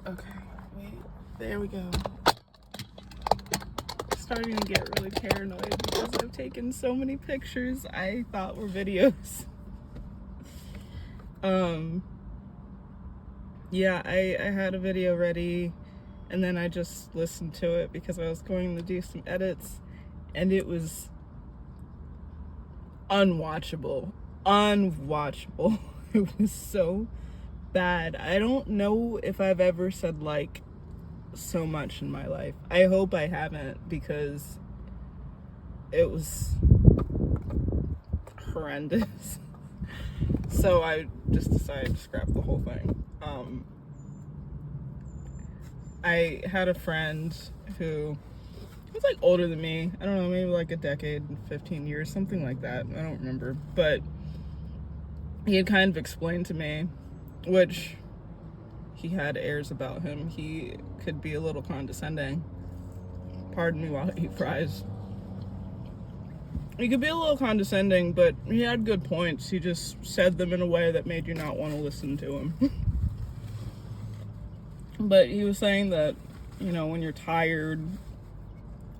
Okay, wait, there we go. Starting to get really paranoid because I've taken so many pictures I thought were videos. Yeah, I had a video ready and then I just listened to it because I was going to do some edits and it was unwatchable. It was so bad. I don't know if I've ever said like so much in my life. I hope I haven't, because it was horrendous. So I just decided to scrap the whole thing. I had a friend who was like older than me. I don't know, maybe like a decade, 15 years, something like that. I don't remember. But he had kind of explained to me, which he had airs about him. He could be a little condescending. Pardon me while I eat fries. He could be a little condescending, but he had good points. He just said them in a way that made you not want to listen to him. But he was saying that, you know, when you're tired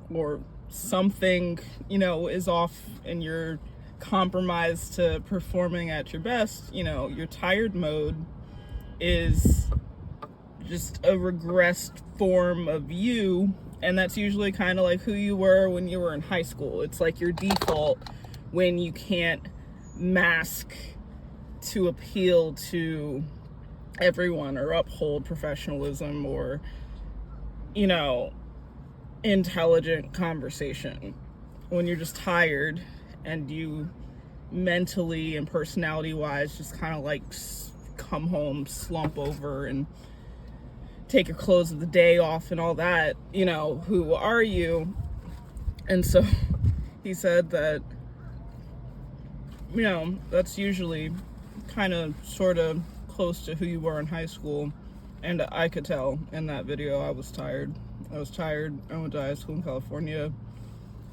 or something, you know, is off and you're compromised to performing at your best, you know, your tired mode is just a regressed form of you. And that's usually kind of like who you were when you were in high school. It's like your default when you can't mask to appeal to everyone or uphold professionalism or, you know, intelligent conversation. When you're just tired and you mentally and personality wise just kind of like come home, slump over and take your clothes of the day off and all that, you know, who are you? And so he said that, you know, that's usually kind of sort of close to who you were in high school. And I could tell in that video I was tired. I went to high school in California.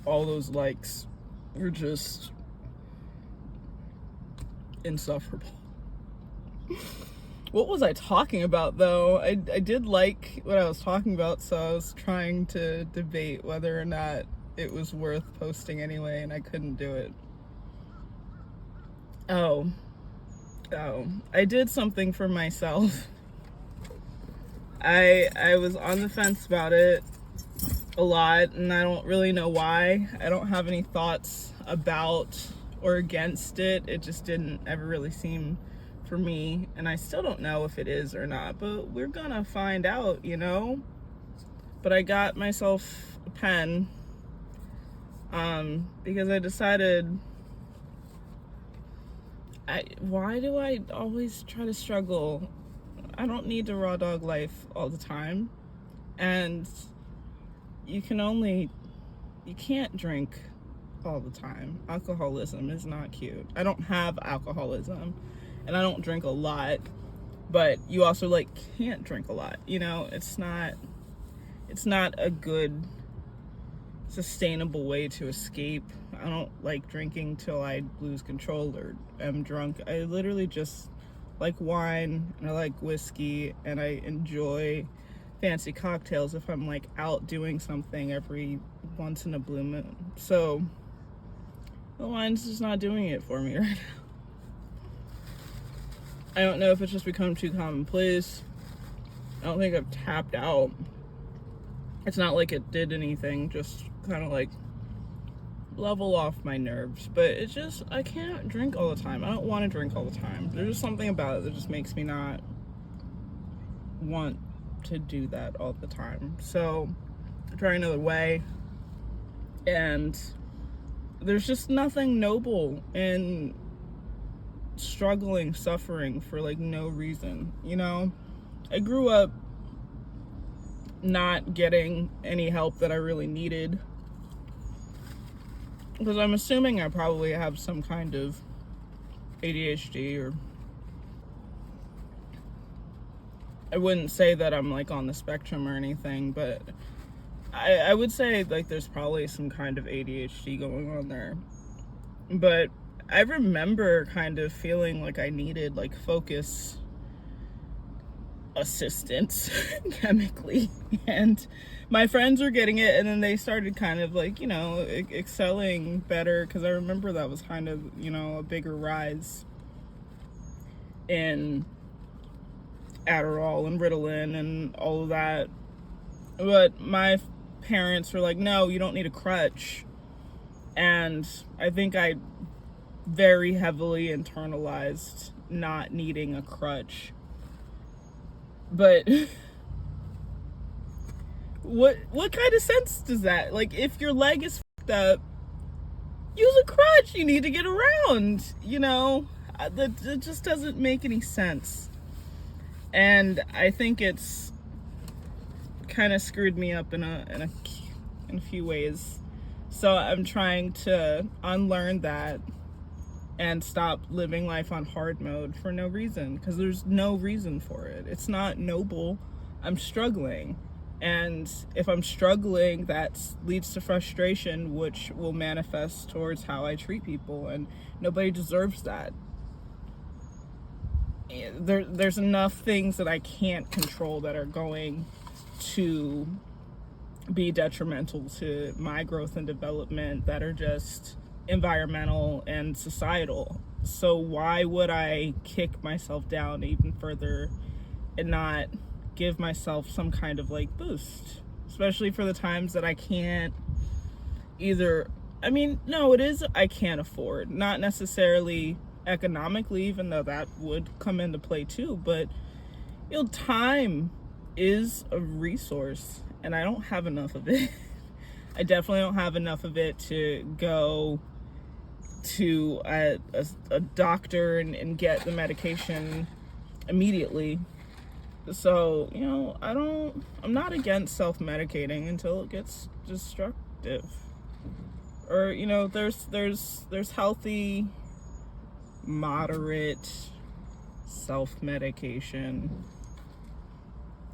All those likes were just insufferable. What was I talking about, though? I did like what I was talking about, so I was trying to debate whether or not it was worth posting anyway, and I couldn't do it. Oh, I did something for myself. I was on the fence about it a lot, and I don't really know why. I don't have any thoughts about or against it. It just didn't ever really seem for me, and I still don't know if it is or not, but we're gonna find out, you know. But I got myself a pen because I decided, why do I always try to struggle? I don't need to raw dog life all the time, and you can't drink all the time. Alcoholism is not cute. I don't have alcoholism and I don't drink a lot, but you also like can't drink a lot, you know. It's not a good sustainable way to escape. I don't like drinking till I lose control or am drunk. I literally just like wine and I like whiskey and I enjoy fancy cocktails if I'm like out doing something every once in a blue moon. So the wine's just not doing it for me right now. I don't know if it's just become too commonplace. I don't think I've tapped out. It's not like it did anything, just kind of like level off my nerves. But it's just, I can't drink all the time. I don't want to drink all the time. There's just something about it that just makes me not want to do that all the time. So I try another way, and there's just nothing noble in struggling, suffering for like no reason, you know. I grew up not getting any help that I really needed because I'm assuming I probably have some kind of ADHD, or I wouldn't say that I'm like on the spectrum or anything, but I would say like there's probably some kind of ADHD going on there. But I remember kind of feeling like I needed like focus assistance chemically, and my friends were getting it, and then they started kind of like, excelling better, because I remember that was kind of, a bigger rise in Adderall and Ritalin and all of that. But my parents were like, no, you don't need a crutch. And I think I very heavily internalized not needing a crutch. But what kind of sense does that? Like, if your leg is fucked up, use a crutch. You need to get around, that just doesn't make any sense. And I think it's kind of screwed me up in a few ways. So I'm trying to unlearn that and stop living life on hard mode for no reason, because there's no reason for it. It's not noble. I'm struggling. And if I'm struggling, that leads to frustration, which will manifest towards how I treat people, and nobody deserves that. There's enough things that I can't control that are going to be detrimental to my growth and development, that are just environmental and societal. So why would I kick myself down even further and not give myself some kind of like boost, especially for the times that I can't I can't afford, not necessarily economically, even though that would come into play too, but time is a resource, and I don't have enough of it. I definitely don't have enough of it to go to a doctor and get the medication immediately. So, I'm not against self-medicating until it gets destructive. Or, there's healthy, moderate self-medication.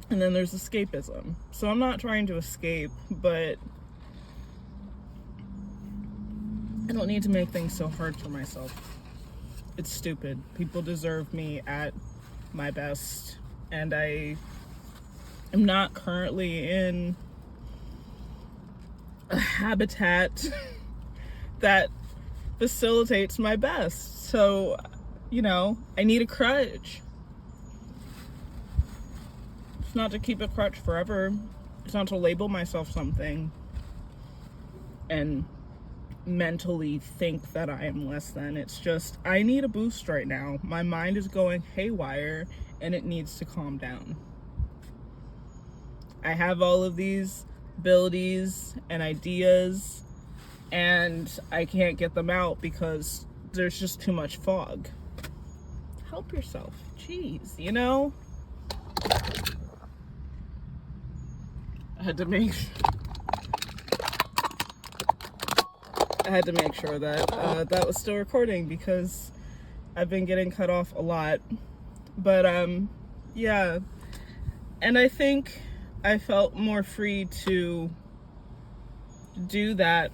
And then there's escapism. So I'm not trying to escape, but I don't need to make things so hard for myself. It's stupid. People deserve me at my best. And I am not currently in a habitat that facilitates my best. So, I need a crutch. It's not to keep a crutch forever. It's not to label myself something and mentally think that I am less than. It's just, I need a boost right now. My mind is going haywire and it needs to calm down. I have all of these abilities and ideas, and I can't get them out because there's just too much fog. Help yourself. Jeez, I had to make sure that that was still recording, because I've been getting cut off a lot. But yeah, and I think I felt more free to do that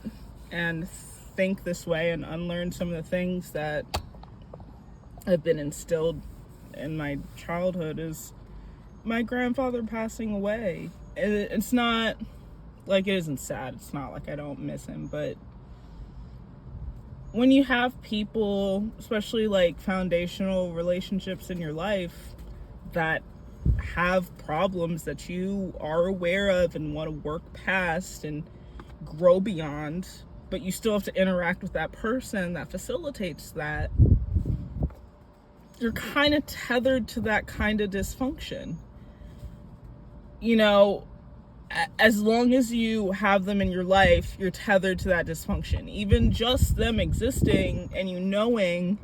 and think this way and unlearn some of the things that have been instilled in my childhood, is my grandfather passing away. It's not like it isn't sad. It's not like I don't miss him, but when you have people, especially like foundational relationships in your life, that have problems that you are aware of and want to work past and grow beyond, but you still have to interact with that person that facilitates that, you're kind of tethered to that kind of dysfunction. As long as you have them in your life, you're tethered to that dysfunction. Even just them existing and you knowing,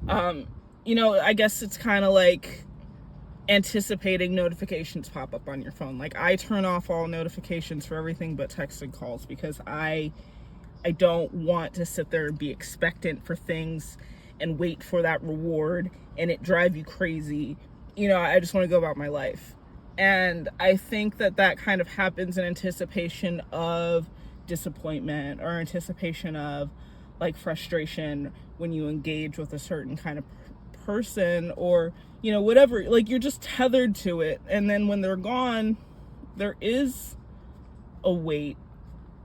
I guess it's kind of like anticipating notifications pop up on your phone. Like, I turn off all notifications for everything but text and calls, because I don't want to sit there and be expectant for things and wait for that reward and it drive you crazy. I just want to go about my life. And I think that kind of happens in anticipation of disappointment, or anticipation of like frustration when you engage with a certain kind of person, or, you know, whatever. Like, you're just tethered to it. And then when they're gone, there is a weight,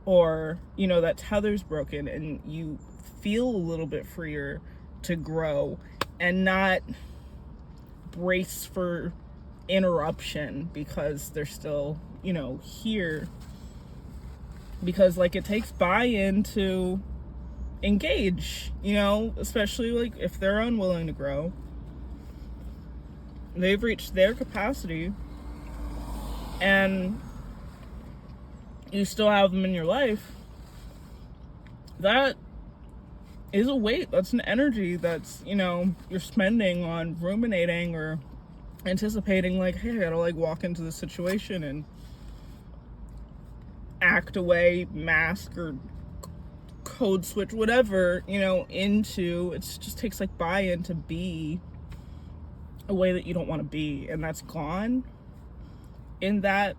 or, you know, that tether's broken, and you feel a little bit freer to grow and not brace for interruption because they're still, you know, here. Because, like, it takes buy-in to engage, you know, especially, like, if they're unwilling to grow. They've reached their capacity, and you still have them in your life. That is a weight. That's an energy that's, you know, you're spending on ruminating or anticipating, like, hey, I gotta, like, walk into the situation and act away, mask, or code switch, whatever, you know, into. It just takes, like, buy-in to be a way that you don't want to be, and that's gone in that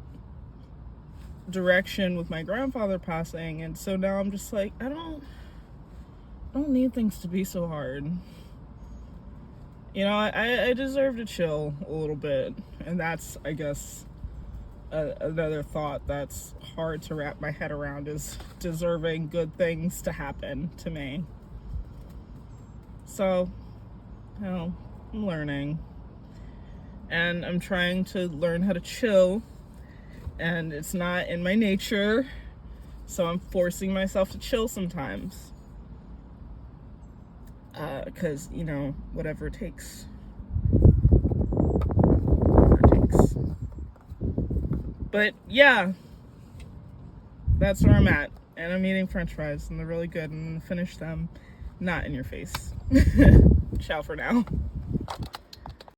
direction with my grandfather passing. And so now I'm just like, I don't need things to be so hard. You know, I deserve to chill a little bit. And that's, I guess, another thought that's hard to wrap my head around, is deserving good things to happen to me. So, you know, I'm learning. And I'm trying to learn how to chill. And it's not in my nature. So I'm forcing myself to chill sometimes. Because, you know, whatever it takes. But yeah, that's where I'm at. And I'm eating french fries, and they're really good, and I'm gonna finish them not in your face. Ciao for now.